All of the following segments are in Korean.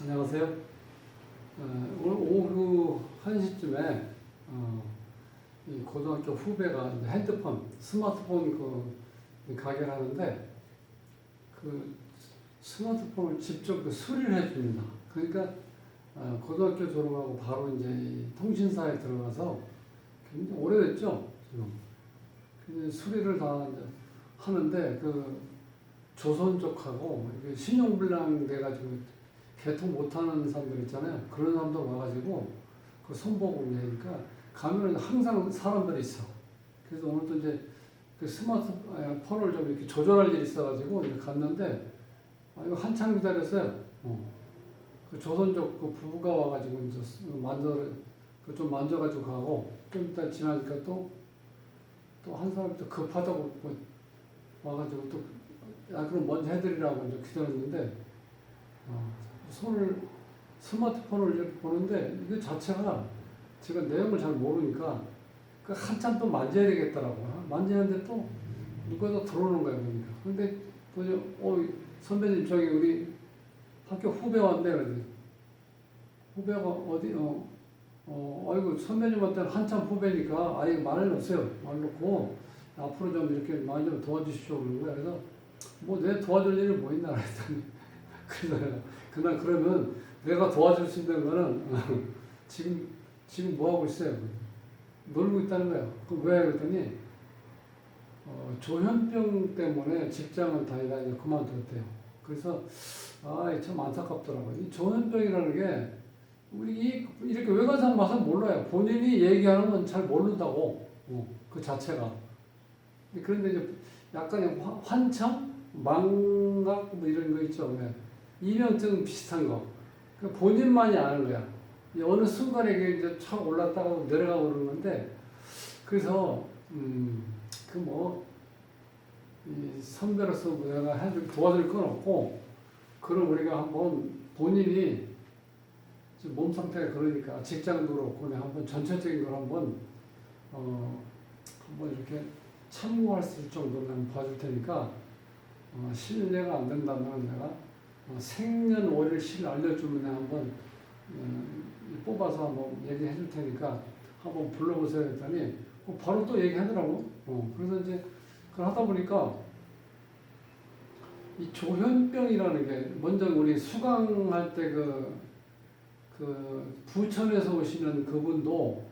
안녕하세요. 오늘 오후 1시쯤에 이 고등학교 후배가 이제 핸드폰, 스마트폰 가게를 하는데 그 스마트폰을 직접 수리를 해줍니다. 그러니까 고등학교 졸업하고 바로 이제 이 통신사에 들어가서 굉장히 오래됐죠, 지금. 근데 수리를 다 이제 하는데 그 조선 쪽하고 신용불량 돼가지고 개통 못하는 사람들 있잖아요. 그런 사람들 와가지고 그 손보고 내니까 가면은 항상 사람들이 있어. 그래서 오늘도 이제 그 스마트폰을 좀 이렇게 조절할 일이 있어가지고 이제 갔는데 이거 한참 기다렸어요. 그 조선족 그 부부가 와가지고 이제 좀 만져가지고 가고 좀 이따 지나니까 또 한 사람이 또 급하다고 와가지고 또 그럼 먼저 해드리라고 이제 기다렸는데 스마트폰을 이렇게 보는데 이거 자체가 제가 내용을 잘 모르니까 그 한참 또 만져야 되겠더라고요. 만지는데 또 누가 더 들어오는 거예요. 그러니까. 근데 선배님 저기 우리 학교 후배 왔네. 그러더니 후배가 어디 아이고 선배님한테는 한참 후배니까 아예 말을 없어요. 말 놓고 앞으로 좀 이렇게 많이 좀 도와주십시오. 그러는 거예요. 그래서 뭐 내 도와줄 일이 뭐 있나 그랬더니 그래서 그러면 내가 도와줄 수 있는 거는 지금 뭐 하고 있어요? 놀고 있다는 거예요. 그럼 왜? 그랬더니 조현병 때문에 직장을 다니다가 그만뒀대요. 그래서 참 안타깝더라고요. 이 조현병이라는 게 우리 이렇게 외관상 봐서 몰라요. 본인이 얘기하는 건 잘 모른다고 그 자체가. 그런데 이제 약간 환청, 망각 뭐 이런 거 있죠. 이명증 비슷한 거. 본인만이 아는 거야. 어느 순간에 이제 착 올랐다가 내려가고 그러는데, 그래서, 이 선배로서 내가 도와줄 건 없고, 그럼 우리가 한번 본인이 몸 상태가 그러니까 직장도 그렇고, 내가 한번 전체적인 걸 한번 이렇게 참고할 수 있을 정도로 한번 봐줄 테니까, 실례가 안 된다면 내가 생년월일실 알려주면 한번 뽑아서 한번 얘기해 줄 테니까 한번 불러보세요 했더니 바로 또 얘기하더라고. 그래서 이제 그걸 하다 보니까 이 조현병이라는 게 먼저 우리 수강할 때 그 부천에서 오시는 그분도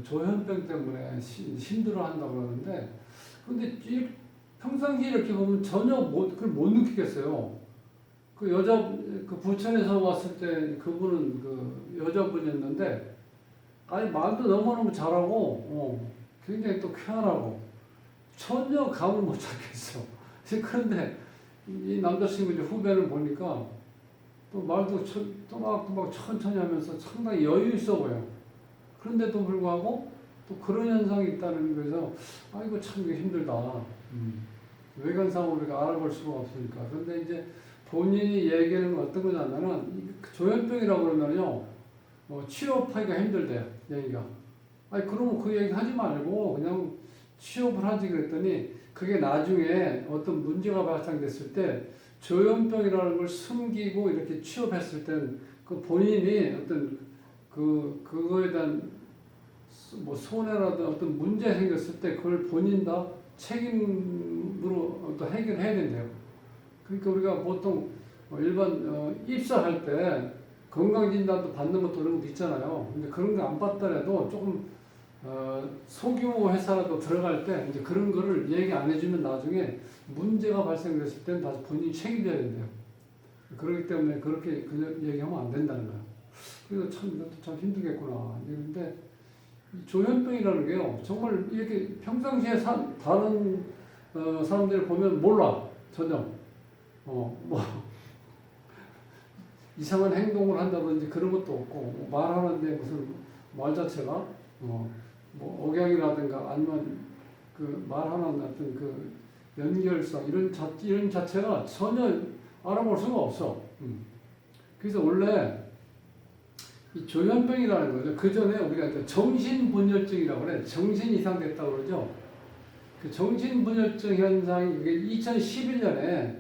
조현병 때문에 힘들어 한다고 그러는데 근데 평상시에 이렇게 보면 전혀 그걸 못 느끼겠어요. 그 부천에서 왔을 때 그분은 그 여자분이었는데, 말도 너무너무 잘하고, 굉장히 또 쾌활하고, 전혀 감을 못 잡겠어. 그런데 이 남자친구 이제 후배를 보니까 또 말도 또막 천천히 하면서 상당히 여유 있어 보여. 그런데도 불구하고 또 그런 현상이 있다는 거에서, 이거 참 힘들다. 외관상으로 우리가 알아볼 수가 없으니까. 그런데 이제 본인이 얘기하는 건 어떤 거냐면은 조현병이라고 그러면요 취업하기가 힘들대요. 얘기가. 그러면 그 얘기 하지 말고 그냥 취업을 하지 그랬더니 그게 나중에 어떤 문제가 발생됐을 때 조현병이라는 걸 숨기고 이렇게 취업했을 땐 그 본인이 어떤 그거에 대한 뭐 손해라든 어떤 문제 생겼을 때 그걸 본인 다 책임으로 또 해결해야 된대요. 그러니까 우리가 보통 일반 입사할 때 건강진단도 받는 것도 그런 것도 있잖아요. 근데 그런 거 안 받더라도 조금 소규모 회사라도 들어갈 때 이제 그런 거를 얘기 안 해주면 나중에 문제가 발생됐을 때는 다시 본인이 책임져야 된대요. 그렇기 때문에 그렇게 그냥 얘기하면 안 된다는 거예요. 그래서 이것도 참 힘들겠구나. 그런데 조현병이라는 게요 정말 이렇게 평상시에 다른 사람들 보면 몰라 전혀. 이상한 행동을 한다든지 그런 것도 없고, 말하는데 무슨 말 자체가, 억양이라든가 아니면 그 말하는 어떤 그 연결성, 이런 자체가 전혀 알아볼 수가 없어. 그래서 원래 이 조현병이라는 거죠. 그 전에 우리가 정신분열증이라고 그래. 정신 이상 됐다고 그러죠. 그 정신분열증 현상이 이게 2011년에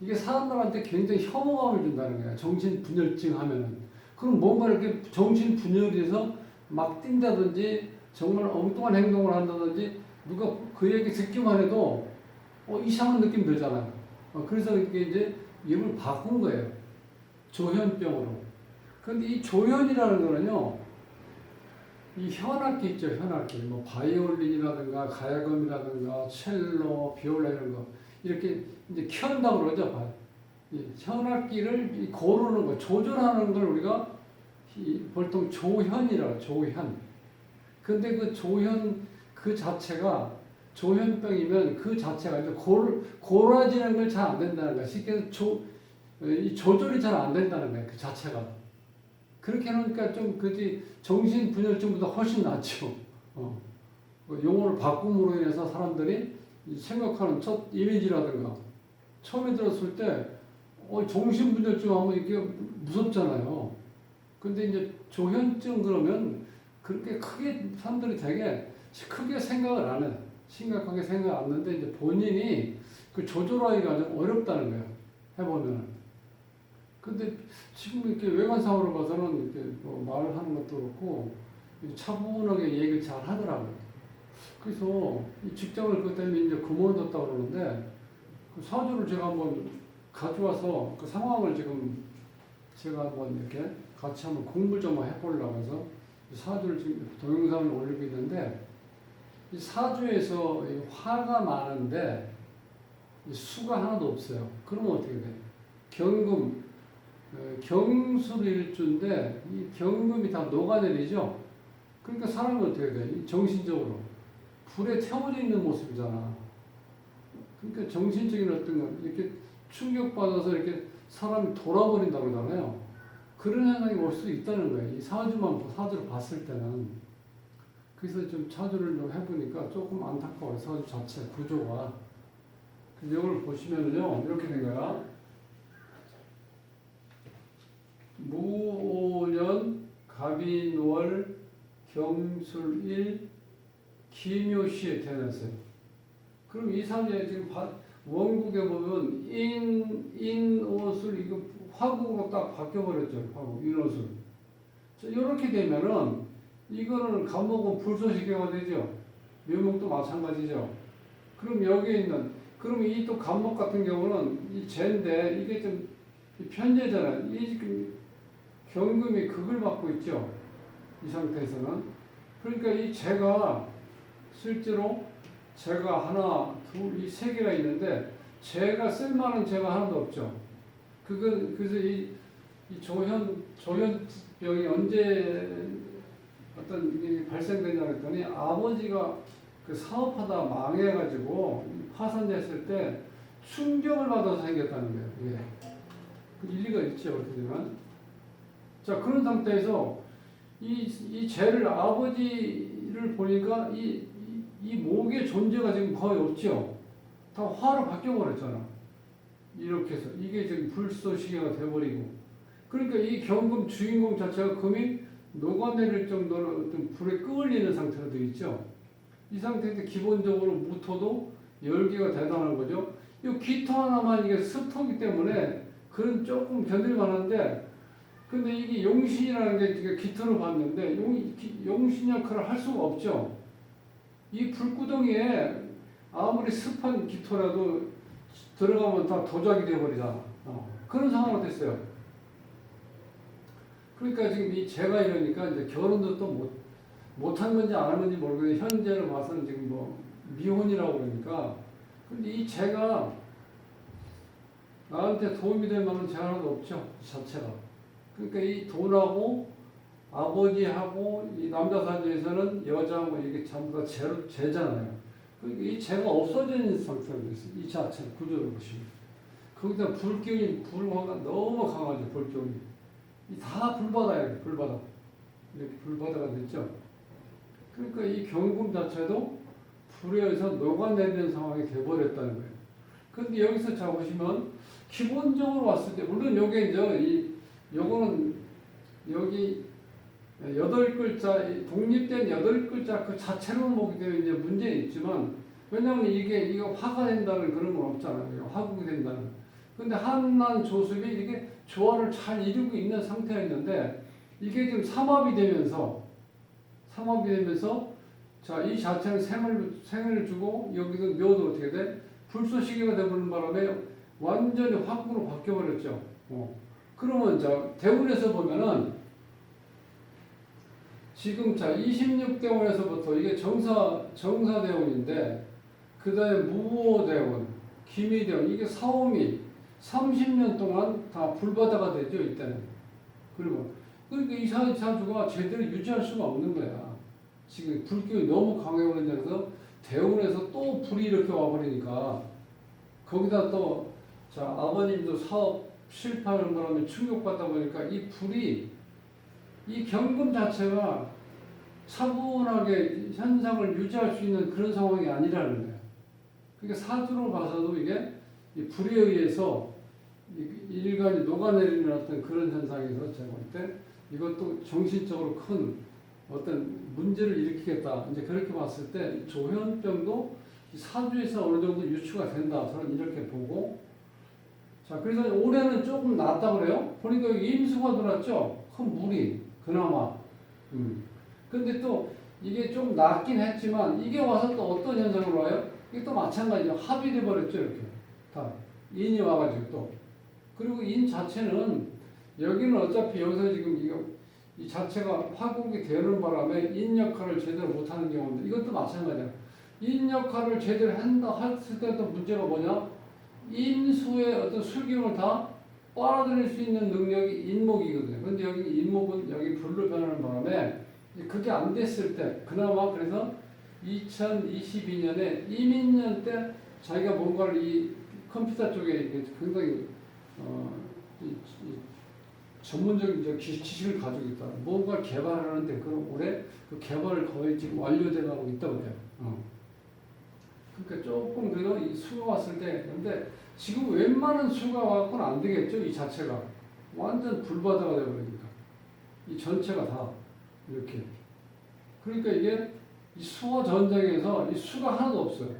이게 사람들한테 굉장히 혐오감을 준다는 거야. 정신분열증 하면은. 그럼 뭔가 이렇게 정신분열해서 막 뛴다든지 정말 엉뚱한 행동을 한다든지 누가 그 얘기 듣기만 해도 이상한 느낌 들잖아요. 그래서 이게 이제 이름을 바꾼 거예요. 조현병으로. 근데 이 조현이라는 거는요, 이 현악기 있죠, 현악기. 뭐, 바이올린이라든가, 가야금이라든가, 첼로, 비올라 이런 거. 이렇게 이제 켠다고 그러죠. 이 현악기를 고르는 거, 조절하는 걸 우리가 보통 조현이라고, 조현. 근데 그 조현 그 자체가, 조현병이면 그 자체가 이제 고라지는 걸 잘 안 된다는 거야. 쉽게 해서 이 조절이 잘 안 된다는 거야, 그 자체가. 그렇게 해놓으니까 좀 그지 정신분열증보다 훨씬 낫죠. 그 용어를 바꿈으로 인해서 사람들이 생각하는 첫 이미지라든가 처음에 들었을 때 정신분열증 하면 이게 무섭잖아요. 근데 이제 조현증 그러면 그렇게 크게 사람들이 되게 크게 생각을 안 해. 심각하게 생각 안 하는데 이제 본인이 그 조절하기가 좀 어렵다는 거예요. 해보면은. 근데 지금 이렇게 외관상으로 봐서는 이렇게 뭐 말을 하는 것도 그렇고 차분하게 얘기를 잘 하더라고요. 그래서 이 직장을 그것 때문에 이제 그만뒀다고 그러는데 그 사주를 제가 한번 가져와서 그 상황을 지금 제가 한번 이렇게 같이 한번 공부를 좀 해보려고 해서 사주를 지금 동영상을 올리고 있는데 이 사주에서 이 화가 많은데 이 수가 하나도 없어요. 그러면 어떻게 돼요? 경금, 경술일주인데 이 경금이 다 녹아내리죠. 그러니까 사람은 어떻게 돼? 정신적으로 불에 태워져 있는 모습이잖아. 그러니까 정신적인 어떤 것 이렇게 충격받아서 이렇게 사람이 돌아버린다고 그러잖아요. 그런 현상이 올 수 있다는 거예요. 이 사주를 봤을 때는. 그래서 좀 사주를 좀 해보니까 조금 안타까워요. 사주 자체 구조가. 그래서 이걸 보시면은요, 이렇게 된 거야. 무오년, 갑인월, 경술일, 기묘시에 태어났어요. 그럼 이 사주에 지금 원국에 보면 인오술 이거 화국으로 딱 바뀌어버렸죠. 화국, 인오술. 이렇게 되면은 이거는 간목은 불소시계가 되죠. 묘목도 마찬가지죠. 그럼 여기에 있는 그럼 이 또 간목 같은 경우는 이 재인데 이게 좀 편재잖아요. 이 경금이 극을 받고 있죠. 이 상태에서는. 그러니까 이 재가 실제로 재가 하나, 둘, 이 세 개가 있는데 재가 쓸만한 재가 하나도 없죠. 그래서 이 조현병이 언제 어떤 일이 발생되냐 했더니 아버지가 그 사업하다 망해가지고 파산됐을 때 충격을 받아서 생겼다는 거예요. 예. 그 일리가 있죠, 어떻게 보면. 자, 그런 상태에서 이 죄를 아버지를 보니까 이 목의 존재가 지금 거의 없죠. 다 화로 바뀌어버렸잖아. 이렇게 해서 이게 지금 불쏘시개가 돼버리고. 그러니까 이 경금 주인공 자체가 금이 녹아내릴 정도로 어떤 불에 끌리는 상태로 되어 있죠. 이 상태에서 기본적으로 무토도 열기가 대단한 거죠. 이 기토 하나만 이게 습토기 때문에 그런 조금 견딜만한데, 근데 이게 용신이라는 게 기토를 봤는데 용신 역할을 할 수가 없죠. 이 불구덩이에 아무리 습한 기토라도 들어가면 다 도자기 되어버리잖아. 그런 상황이 됐어요. 그러니까 지금 이 제가 이러니까 이제 결혼도 또 못한 건지 안 한 건지 모르겠는데 현재로 봐서는 지금 뭐 미혼이라고 그러니까. 근데 이 제가 나한테 도움이 될 만한 제 하나도 없죠. 이 자체가. 그러니까 이 돈하고 아버지하고 이 남자 사주에서는 여자하고 이게 전부 다 재잖아요. 그러니까 이 재가 없어지는 상태로 있어요. 이 자체 구조를 보시면. 거기다 불기운이 불화가 너무 강하죠. 불기운이. 다 불바다예요. 불바다. 이렇게 불바다가 됐죠. 그러니까 이 경금 자체도 불에 의해서 녹아내리는 상황이 돼버렸다는 거예요. 근데 여기서 자 보시면 기본적으로 봤을 때 물론 요게 이제 요거는 여기 8글자 독립된 8글자 그 자체로 보기 때문에 이제 문제는 있지만 왜냐면 이거 화가 된다는 그런 건 없잖아요. 화국이 된다는. 근데 한난 조습이 이게 조화를 잘 이루고 있는 상태였는데 이게 지금 삼합이 되면서 자, 이 자체는 생을 주고 여기서 묘도 어떻게 돼? 불쏘시개가 되버리는 바람에 완전히 화국으로 바뀌어버렸죠. 그러면 자, 대운에서 보면은 지금 자, 26대운에서부터 이게 정사대운인데 그 다음에 무오대운, 기미대운, 이게 사오미 30년 동안 다 불바다가 되죠, 이때는. 그리고, 그러니까 이 사주가 제대로 유지할 수가 없는 거야. 지금 불기운이 너무 강해버리면서 대운에서 또 불이 이렇게 와버리니까 거기다 또, 자, 아버님도 사업 실패하는 바람에 충격받다 보니까 이 불이, 이 경금 자체가 차분하게 현상을 유지할 수 있는 그런 상황이 아니라는 거예요. 그러니까 사주로 봐서도 이게 이 불에 의해서 일간이 녹아내리는 어떤 그런 현상에서 제가 볼 때 이것도 정신적으로 큰 어떤 문제를 일으키겠다. 이제 그렇게 봤을 때 조현병도 사주에서 어느 정도 유추가 된다. 저는 이렇게 보고. 자, 그래서 올해는 조금 낫다 그래요. 보니까 임수가 들어왔죠. 큰 물이 그나마. 근데 또 이게 좀 낫긴 했지만 이게 와서 또 어떤 현상으로 와요? 이게 또 마찬가지죠. 합의돼 버렸죠, 이렇게. 다. 인이 와가지고 또. 그리고 인 자체는 여기는 어차피 여기서 지금 이 자체가 화국이 되는 바람에 인 역할을 제대로 못하는 경우인데 이것도 마찬가지야. 인 역할을 제대로 했을 때도 문제가 뭐냐? 인수의 어떤 술기운을 다 빨아들일 수 있는 능력이 인목이거든요. 그런데 여기 인목은 여기 불로 변하는 바람에 그게 안 됐을 때 그나마 그래서 2022년에 이민년 때 자기가 뭔가를 이 컴퓨터 쪽에 굉장히 전문적인 지식을 가지고 있다. 뭔가 개발하는데 그럼 올해 그 개발을 거의 지금 완료돼 가고 있다고 해요. 그러니까 조금 그래도 이 수가 왔을 때 근데 지금 웬만한 수가 와갖고는 안 되겠죠. 이 자체가 완전 불바다가 되버리니까 이 전체가 다 이렇게. 그러니까 이게 이 수와 전쟁에서 이 수가 하나도 없어요.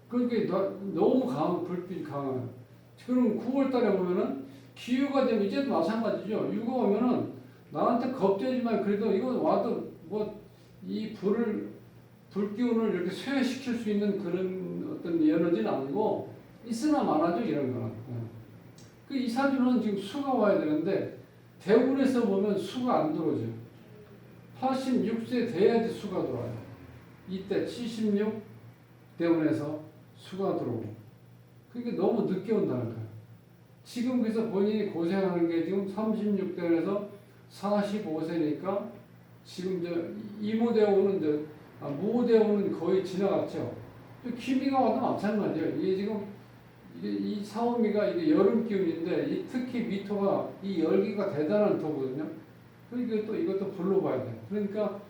그러니까 너무 불빛이 강한. 그럼 9월 달에 보면은 기후가 되면 이제도 마찬가지죠. 유가 오면은 나한테 겁되지만 그래도 이거 와도 뭐 이 불기운을 이렇게 쇠시킬 수 있는 그런 어떤 에너지는 아니고 있으나 마나죠, 이런 거는. 그 이 사주는 지금 수가 와야 되는데 대운에서 보면 수가 안 들어오죠. 86세 돼야지 수가 들어와요. 이때 76 대운에서 수가 들어오고. 그러니까 너무 늦게 온다는 거예요. 지금 그래서 본인이 고생하는 게 지금 36대에서 45세니까 지금 이모대오는 무오대오는 거의 지나갔죠. 기미가 와도 마찬가지예요. 이게 지금 이 사오미가 이게 여름 기운인데 특히 미토가 이 열기가 대단한 토거든요. 그러니까 또 이것도 불로 봐야 돼. 그러니까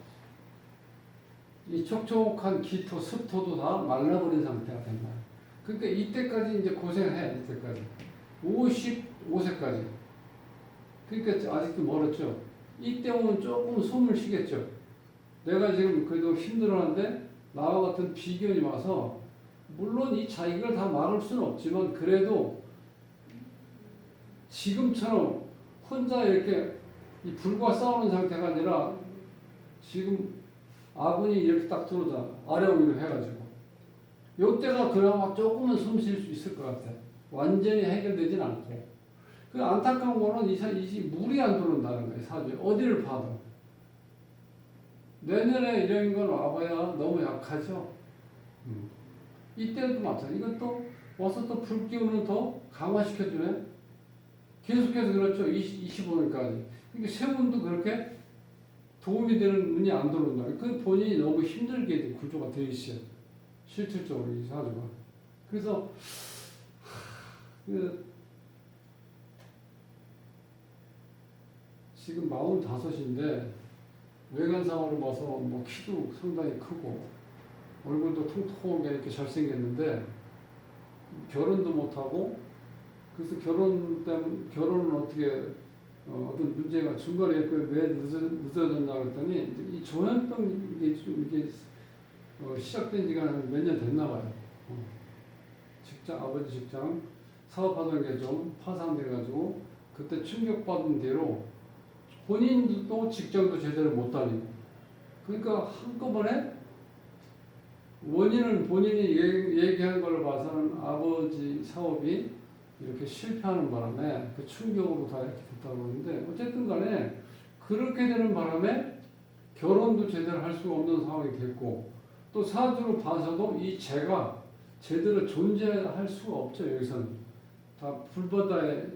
이 촉촉한 기토, 습토도 다 말라버린 상태가 된다. 그러니까 이때까지 이제 고생해. 이때까지 55세까지. 그러니까 아직도 멀었죠. 이때는 조금 숨을 쉬겠죠. 내가 지금 그래도 힘들어하는데 나와 같은 비견이 와서 물론 이 자기를 다 막을 수는 없지만 그래도 지금처럼 혼자 이렇게 이 불과 싸우는 상태가 아니라 지금 아군이 이렇게 딱 들어오잖아. 아래오기로 해가지고. 요때가 그나마 조금은 숨 쉴 수 있을 것 같아. 완전히 해결되진 않고. 그 안타까운 거는 이 물이 안 들어온다는 거예요. 사주에. 어디를 봐도. 내년에 이런 건 와봐야 너무 약하죠. 이때도 마찬가지. 이것도 와서 또 불기운을 더 강화시켜주네. 계속해서 그렇죠. 25년까지. 그러니까 세운도 그렇게 도움이 되는 운이 안 들어온다. 그 본인이 너무 힘들게 구조가 되어 있어요. 실질적으로 이 사주가. 그래서 지금 45인데 외관상으로 봐서 뭐 키도 상당히 크고 얼굴도 통통하게 이렇게 잘생겼는데 결혼도 못하고 그래서 결혼은 어떻게 어떤 문제가 중간에 왜 늦어졌나 그랬더니 이 조현병 이게 좀 이게 시작된 지가 몇 년 됐나 봐요. 아버지 직장 사업하던 게 좀 파산돼가지고 그때 충격받은 대로 본인도 직장도 제대로 못 다니고 그러니까 한꺼번에 원인은 본인이 얘기한 걸로 봐서는 아버지 사업이 이렇게 실패하는 바람에 그 충격으로 다 이렇게 됐다고 그러는데 어쨌든 간에 그렇게 되는 바람에 결혼도 제대로 할 수가 없는 상황이 됐고 또 사주로 봐서도 이 재가 제대로 존재할 수가 없죠. 여기서는 다 불바다에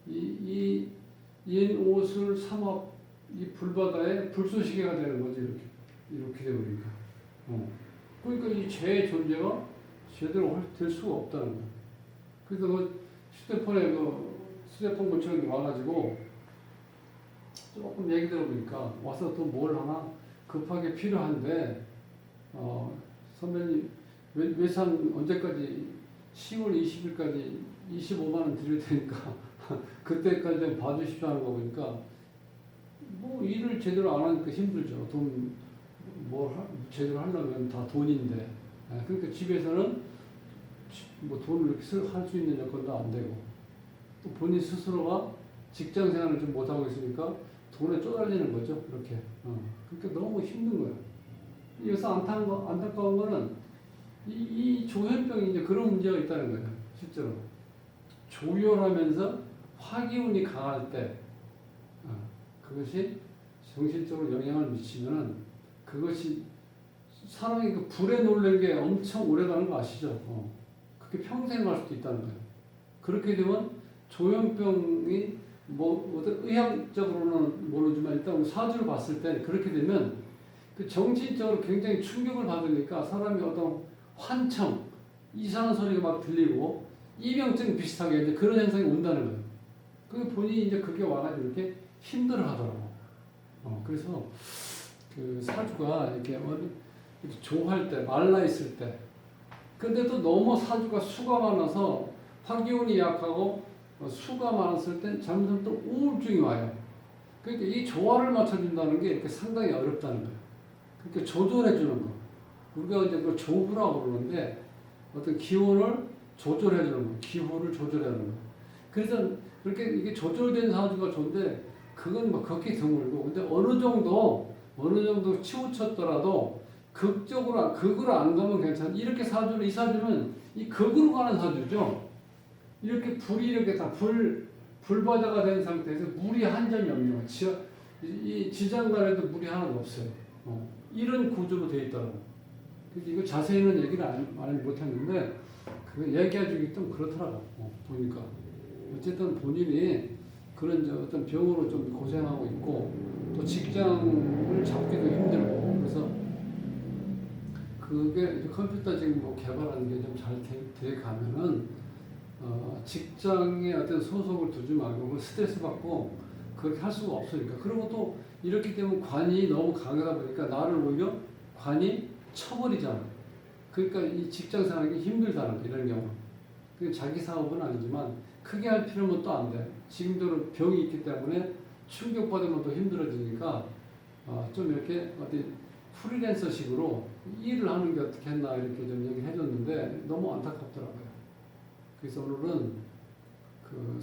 인 옷을 삼아 이 불바다에 불쏘시개가 되는 거지 이렇게 되버리니까. 그러니까 이 죄의 존재가 제대로 될 수가 없다는 거예요. 그래서 휴대폰 고치는 와가지고 조금 얘기 들어보니까 와서 또 뭘 하나 급하게 필요한데 선배님 외상 언제까지 10월 20일까지 25만 원 드릴 테니까 그때까지 좀 봐주십시오 하는 거 보니까 뭐 일을 제대로 안 하니까 힘들죠. 제대로 하려면 다 돈인데 그러니까 집에서는 뭐 돈을 이렇게 할 수 있는 여건도 안 되고 또 본인 스스로가 직장 생활을 좀 못하고 있으니까 돈에 쪼달리는 거죠. 이렇게 그러니까 너무 힘든 거예요. 여기서 안타까운 거는 이 조현병이 이제 그런 문제가 있다는 거예요. 실제로 조혈하면서 화기운이 강할 때 그것이 정신적으로 영향을 미치면은 그것이 사람이 그 불에 놀란 게 엄청 오래가는 거 아시죠? 그게 평생 갈 수도 있다는 거예요. 그렇게 되면 조현병이 뭐 어떤 의학적으로는 모르지만 일단 사주를 봤을 때 그렇게 되면 그 정신적으로 굉장히 충격을 받으니까 사람이 어떤 환청, 이상한 소리가 막 들리고 이병증 비슷하게 이제 그런 현상이 온다는 거예요. 그 본인이 이제 그게 와가지고 이렇게 힘들어 하더라고. 그래서 그 사주가 이렇게 조할 때, 말라 있을 때, 근데 또 너무 사주가 수가 많아서 화기운이 약하고 수가 많았을 땐 점점 또 우울증이 와요. 그러니까 이 조화를 맞춰준다는 게 이렇게 상당히 어렵다는 거예요. 그러니까 조절해주는 거. 우리가 이제 그걸 조후라고 그러는데 어떤 기운을 조절해주는 거, 기후를 조절하는 거. 그래서 그렇게 이게 조절된 사주가 좋은데 그건 뭐 극히 드물고 근데 어느 정도 치우쳤더라도 극으로 안 가면 괜찮아. 이렇게 이 사주는 이 극으로 가는 사주죠. 이렇게 불이 이렇게 다 불바다가 된 상태에서 물이 한 점이 없는 거예요. 이 지장간에도 물이 하나도 없어요. 이런 구조로 되어 있더라고. 이거 자세히는 얘기를 많이 못했는데 그거 얘기해주기 좀 그렇더라고. 보니까 어쨌든 본인이 그런 어떤 병으로 좀 고생하고 있고 또 직장을 잡기도 힘들고 그래서 그게 컴퓨터 지금 뭐 개발하는 게 좀 잘 돼 가면은 직장에 어떤 소속을 두지 말고 스트레스 받고 그렇게 할 수가 없으니까. 그리고 또 이렇게 되면 관이 너무 강하다 보니까 나를 오히려 관이 쳐버리잖아. 그러니까 이 직장 생활이 힘들다는 거, 이런 경우. 자기 사업은 아니지만 크게 할 필요는 또 안 돼. 지금도 병이 있기 때문에 충격받으면 더 힘들어지니까 좀 이렇게 어디 프리랜서식으로 일을 하는 게 어떻게 했나 이렇게 좀 얘기해 줬는데 너무 안타깝더라고요. 그래서 오늘은 그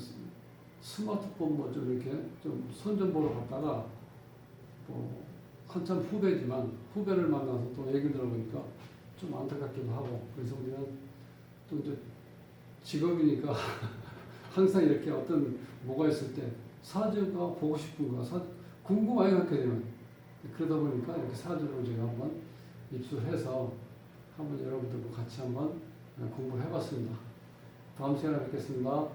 스마트폰 뭐 좀 이렇게 좀 선전 보러 갔다가 뭐 한참 후배를 만나서 또 얘기 들어보니까 좀 안타깝기도 하고 그래서 우리는 또 이제 직업이니까 항상 이렇게 어떤 뭐가 있을 때 사주가 보고 싶은가 궁금하게 갖게 되면 그러다 보니까 이렇게 사주를 제가 한번 입수해서 한번 여러분들과 같이 한번 공부를 해봤습니다. 다음 시간에 뵙겠습니다.